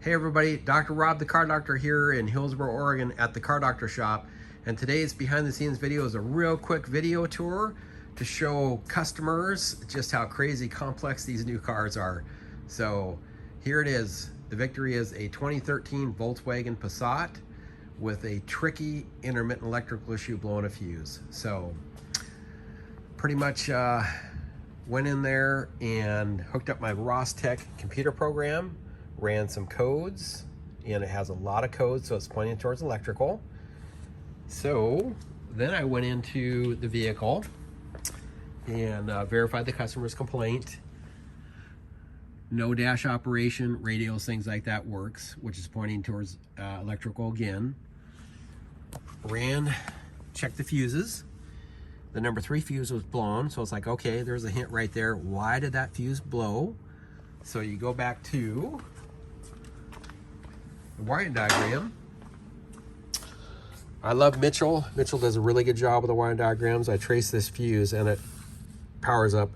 Hey everybody, Dr. Rob the Car Doctor here in Hillsboro, Oregon at the Car Doctor Shop. And today's behind the scenes video is a real quick video tour to show customers just how crazy complex these new cars are. So here it is. The Victory is a 2013 Volkswagen Passat with a tricky intermittent electrical issue blowing a fuse. So pretty much went in there and hooked up my Rostec computer program, ran some codes, and it has a lot of codes, so it's pointing towards electrical. So then I went into the vehicle and verified the customer's complaint. No dash operation, radios, things like that works, which is pointing towards electrical again. Checked the fuses. The number 3 fuse was blown, so it's like, okay, there's a hint right there. Why did that fuse blow? So you go back to the wiring diagram. I love Mitchell. Mitchell does a really good job with the wiring diagrams. I trace this fuse and it powers up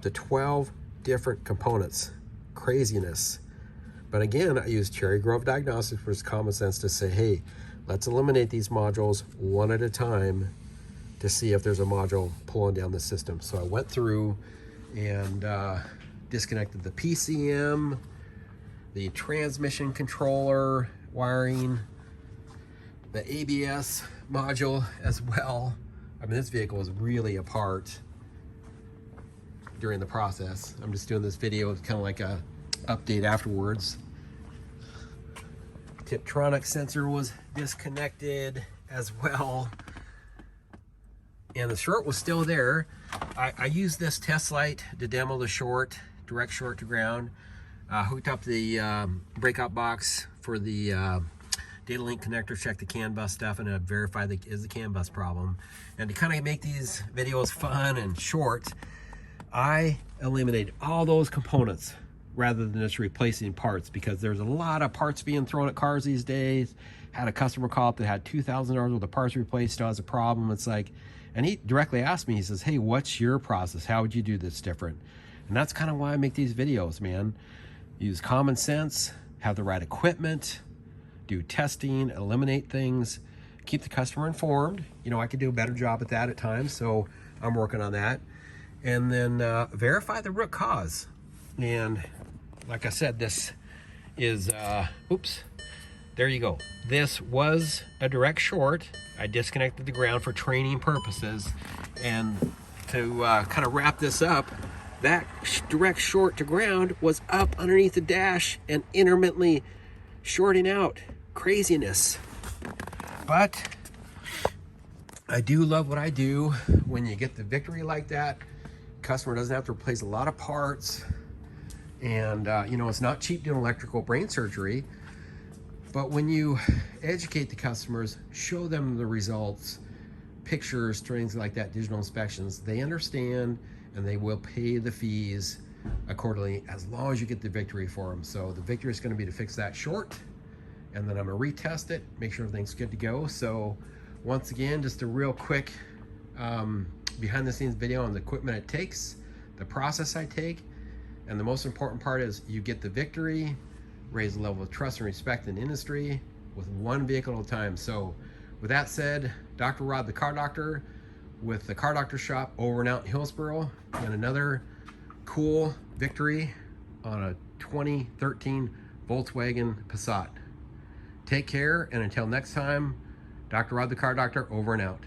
to 12 different components. Craziness. But again, I use Cherry Grove Diagnostics for its common sense to say, hey, let's eliminate these modules one at a time to see if there's a module pulling down the system. So I went through and disconnected the PCM, the transmission controller wiring, the ABS module as well. I mean, this vehicle was really apart during the process. I'm just doing this video as kind of like a update afterwards. Tiptronic sensor was disconnected as well. And the short was still there. I used this test light to demo the short, direct short to ground. Hooked up the breakout box for the data link connector, check the CAN bus stuff, and verify that is the CAN bus problem. And to kind of make these videos fun and short, I eliminated all those components rather than just replacing parts, because there's a lot of parts being thrown at cars these days. Had a customer call up that had $2,000 worth of parts replaced, still has a problem. It's like, and he directly asked me, he says, hey, what's your process? How would you do this different? And that's kind of why I make these videos, man. Use common sense, have the right equipment, do testing, eliminate things, keep the customer informed. You know, I could do a better job at that at times, so I'm working on that. And then verify the root cause. And like I said, this is, oops, there you go. This was a direct short. I disconnected the ground for training purposes. And to kind of wrap this up, that direct short to ground was up underneath the dash and intermittently shorting out. Craziness. But I do love what I do when you get the Victory like that. Customer doesn't have to replace a lot of parts. And you know, it's not cheap doing electrical brain surgery. But when you educate the customers, show them the results, pictures, things like that, digital inspections, they understand and they will pay the fees accordingly as long as you get the Victory for them. So the Victory is going to be to fix that short, and then I'm going to retest it, make sure everything's good to go. So once again, just a real quick behind the scenes video on the equipment it takes, the process I take, and the most important part is you get the Victory, raise the level of trust and respect in the industry with one vehicle at a time. So with that said, Dr. Rob the Car Doctor with the Car Doctor Shop over and out in Hillsboro, and another cool Victory on a 2013 Volkswagen Passat. Take care, and until next time, Dr. Rob the Car Doctor over and out.